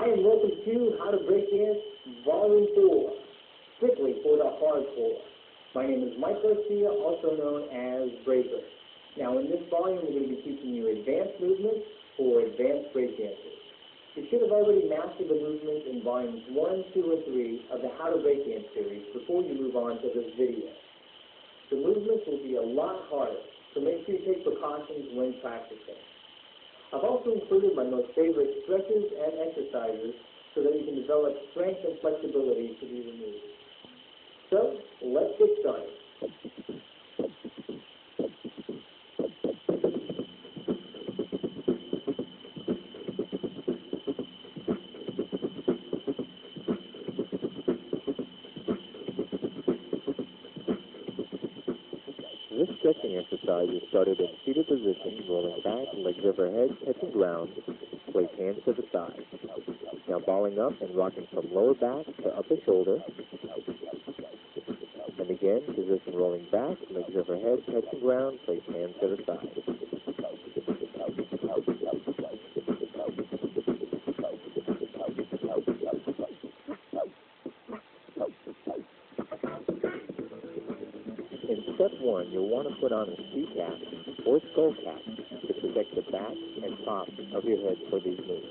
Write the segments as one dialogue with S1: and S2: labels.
S1: Hi, and welcome to How to Break Dance Volume 4, strictly for the hardcore. My name is Mike Garcia, also known as Braver. Now, in this volume, we're going to be teaching you advanced movements for advanced breakdancers. You should have already mastered the movements in volumes 1, 2, and 3 of the How to Break Dance series before you move on to this video. The movements will be a lot harder, so make sure you take precautions when practicing. I've also included my most favorite stretches and exercises so that you can develop strength and flexibility to do the moves. So, let's get started.
S2: This stretching exercise is started in seated position, rolling back, legs overhead, touching ground, place hands to the side. Now balling up and rocking from lower back to upper shoulder. And again, position rolling back, legs overhead, touching ground, place hands to the side. In step 1, you'll want to put on a sea cap or skull cap to protect the back and top of your head for these moves.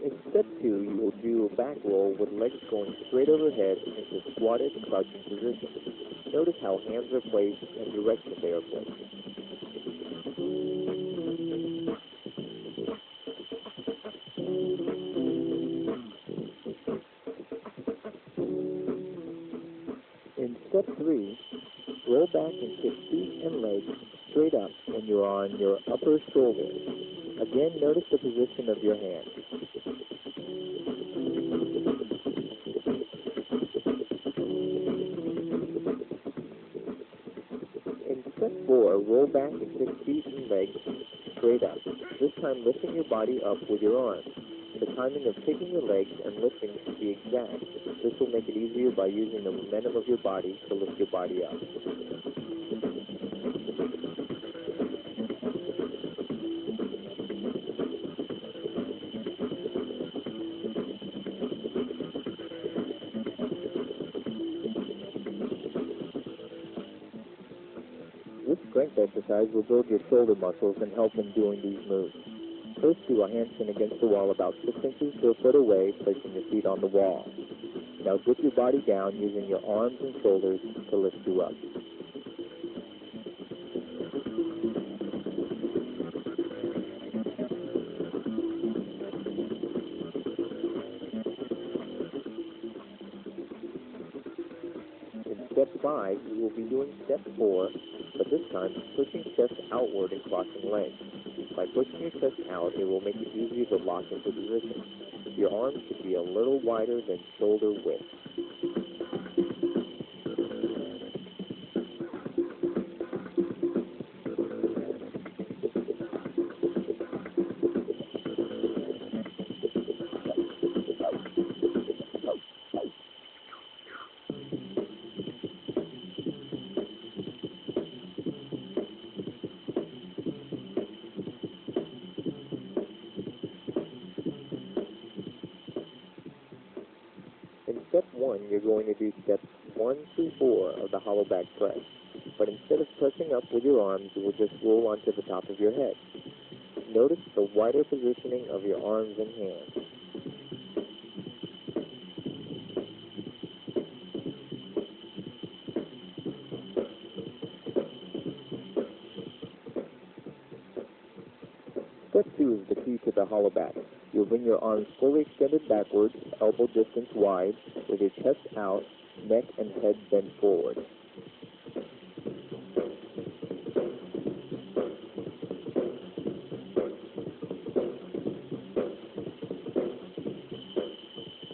S2: In step 2, you will do a back roll with legs going straight overhead into squatted crouching position. Notice how hands are placed and direction they are placed. In step 3, roll back and kick feet and legs straight up when you're on your upper shoulder. Again, notice the position of your hands. In step 4, roll back and kick feet and legs straight up, this time lifting your body up with your arms. The timing of kicking your legs and lifting should be exact. This will make it easier by using the momentum of your body to lift your body up. This strength exercise will build your shoulder muscles and help in doing these moves. First, do a handstand against the wall about 6 inches to a foot away, placing your feet on the wall. Now dip your body down using your arms and shoulders to lift you up. In step 5, you will be doing step 4, but this time pushing chest outward and crossing legs. By pushing your chest out, it will make it easier to lock into position. Your arms should be a little wider than shoulder width. In step 1, you're going to do steps 1 through 4 of the hollow back press. But instead of pressing up with your arms, you will just roll onto the top of your head. Notice the wider positioning of your arms and hands. Step 2 is the key to the hollow back. You'll bring your arms fully extended backwards, elbow distance wide, with your chest out, neck and head bent forward.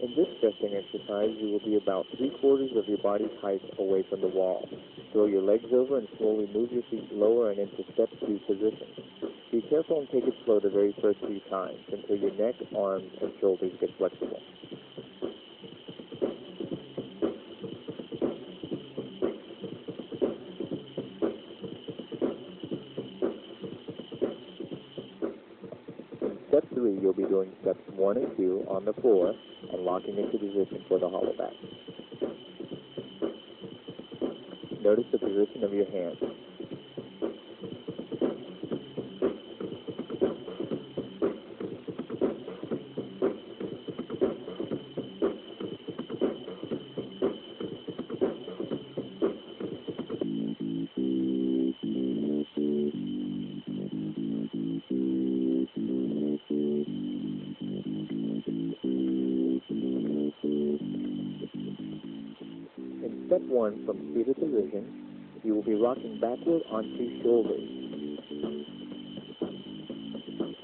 S2: In this stretching exercise, you will be about 3/4 of your body's height away from the wall. Throw your legs over and slowly move your feet lower and into step 2 position. Be careful and take it slow the very first few times until your neck, arms, and shoulders get flexible. step 3, you'll be doing steps 1 and 2 on the floor and locking into position for the hollow back. Notice the position of your hands. In step 1, from seated position, you will be rocking backward onto shoulders.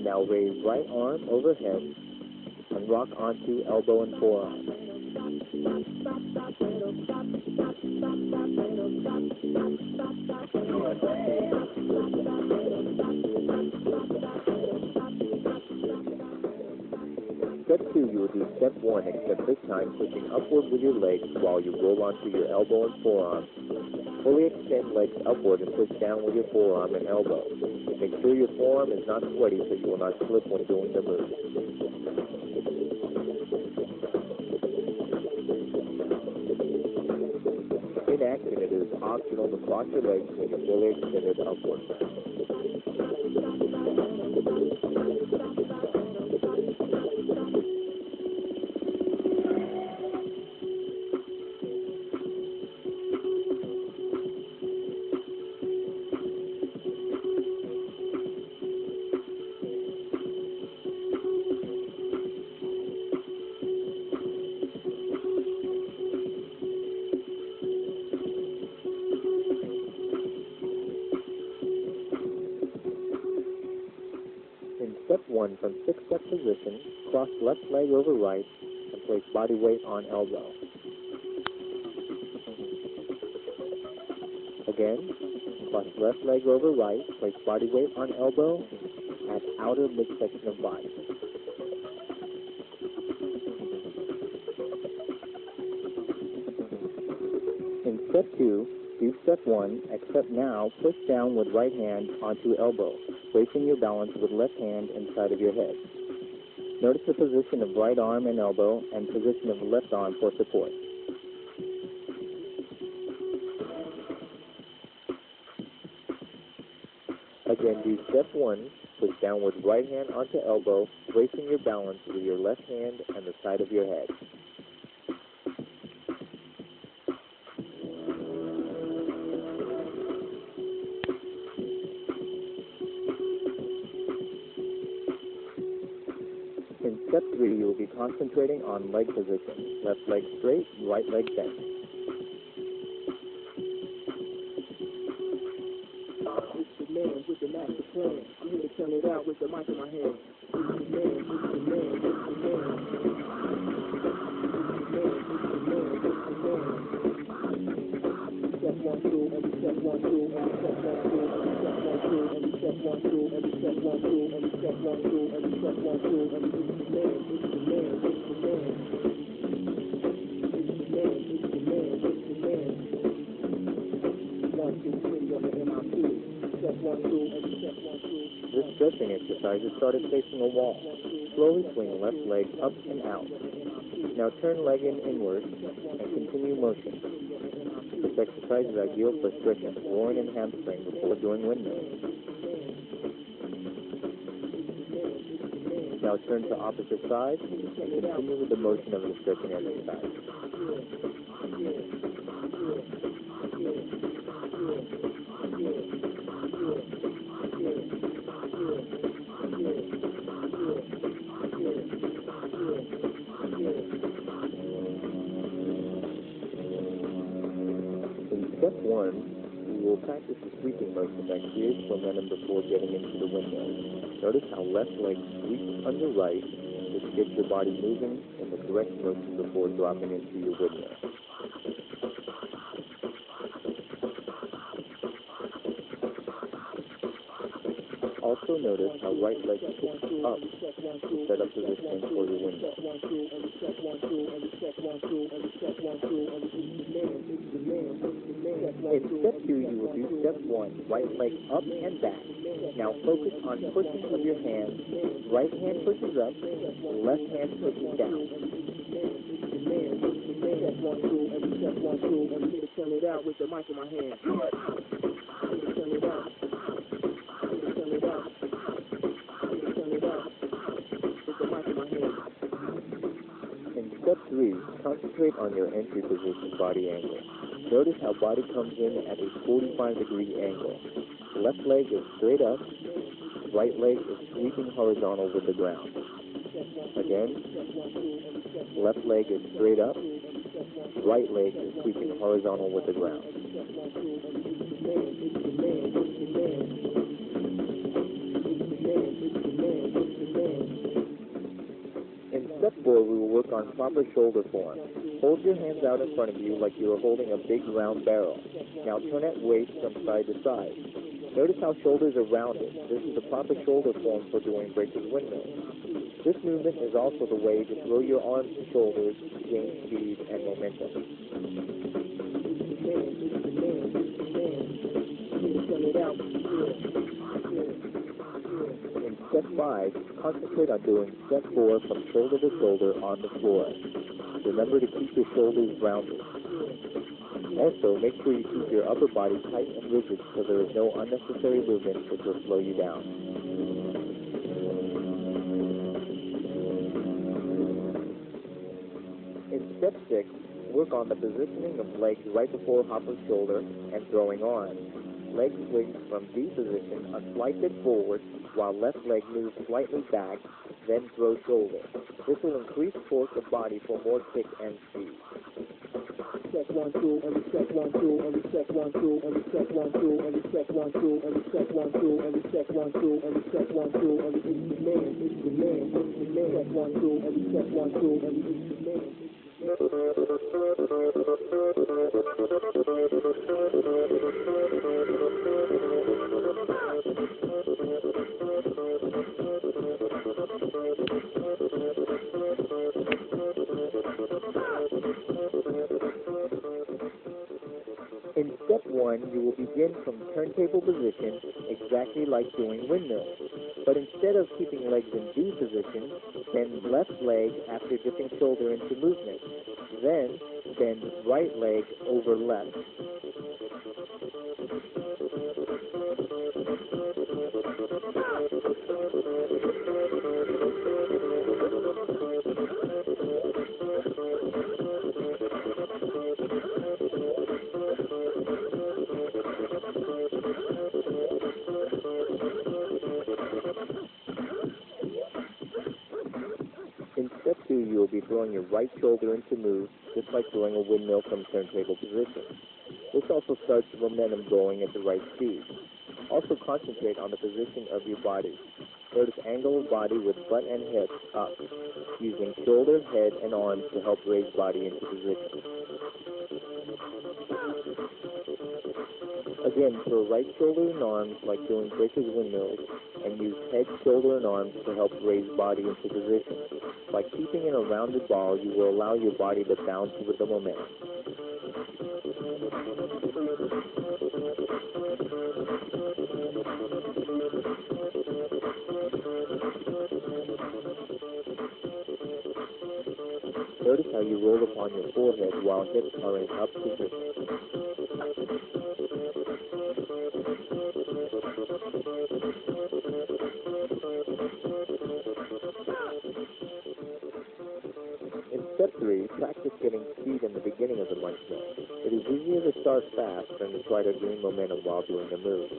S2: Now raise right arm overhead and rock onto elbow and forearm. Step 2, you will do step 1, except this time pushing upward with your legs while you roll onto your elbow and forearm. Fully extend legs upward and push down with your forearm and elbow. Make sure your forearm is not sweaty so you will not slip when doing the move. In action, it is optional to cross your legs when you're fully extended upward. In step 1, from 6-step position, cross left leg over right and place body weight on elbow. Again, cross left leg over right, place body weight on elbow at outer midsection of body. In step 2, do step 1, except now push down with right hand onto elbow, placing your balance with left hand inside of your head. Notice the position of right arm and elbow and position of left arm for support. Again, do step 1, push down with right hand onto elbow, placing your balance with your left hand and the side of your head. In step 3, you will be concentrating on leg position. Left leg straight, right leg bent.
S3: It's the man with the master plan. I'm here to tell it out with the mic in my hand. It's the man, it's the man, it's the man. Step 1, 2, every step 1, 2, every step 1, 2, every step 1, 2, every step 1, 2, every step 1, 2, every step 1, 2, every step 1, 2, every it's the man, it's the man, it's the man. It's the man, it's the man, it's the man. 1, 2, 3 on the MIP. Step 1, 2, every step 1, 2.
S2: This stretching exercise is started facing a wall. Slowly swing left leg up and out. Now turn leg inward and continue motion. This exercise is ideal for stretching groin and hamstring before doing windmills. Now turn to opposite side and continue with the motion of the stretching exercise. In step 1, we will practice the sweeping motion that creates momentum before getting into the windmill. Notice how left leg sweeps under right, which gets your body moving in the correct motion before dropping into your windmill. Also notice how right leg kicks up to set up positioning for your window. In step 2, you will do step 1, right leg up and back. Now focus on pushing of your hands. Right hand pushes up, left hand pushes down.
S3: Step 1, 2, every step 1, 2, and you turn it out with the mic in my hand. Turn it out. Turn it out. Turn it out with the mic in my hand.
S2: In step 3, concentrate on your entry position body angle. Notice how body comes in at a 45-degree angle. Left leg is straight up, right leg is sweeping horizontal with the ground. Again, left leg is straight up, right leg is sweeping horizontal with the ground. In step 4, we will work on proper shoulder form. Hold your hands out in front of you like you are holding a big round barrel. Now turn at waist from side to side. Notice how shoulders are rounded. This is the proper shoulder form for doing breaker's windmill. This movement is also the way to throw your arms and shoulders, gain speed and momentum. In step 5, concentrate on doing step 4 from shoulder to shoulder on the floor. Remember to keep your shoulders rounded. Also, make sure you keep your upper body tight and rigid so there is no unnecessary movement which will slow you down. In step 6, work on the positioning of legs right before hopper's shoulder and throwing arms. Leg swings from V position, a slight bit forward, while left leg moves slightly back, then throw shoulder. This will increase force of body for more kick and speed.
S3: Step 1, 2, every step 1, 2, every step 1, 2, every step 1, 2, every step 1, 2, every step 1, 2, every step 1, 2, every step 1, 2, every it's the man, it's the man, it's the man. Step 1, 2, every step 1, 2, every it's the man.
S2: In step 1, you will begin from turntable position, exactly like doing windmills. But instead of keeping legs in V position, bend left leg after dipping shoulder into movement. Then, bend right leg over left. In step 2, you will be throwing your right shoulder into move, just like throwing a windmill from turntable position. This also starts the momentum going at the right speed. Also concentrate on the position of your body. Notice angle of body with butt and hips up, using shoulder, head, and arms to help raise body into position. Again, throw right shoulder and arms like doing breaker's windmills, and use head, shoulder, and arms to help raise body into position. By keeping in a rounded ball, you will allow your body to bounce with the momentum. Notice how you roll upon your forehead while hips are in up position. In step 3, practice getting speed in the beginning of the lunge mill. It is easier to start fast than to try to gain momentum while doing the move.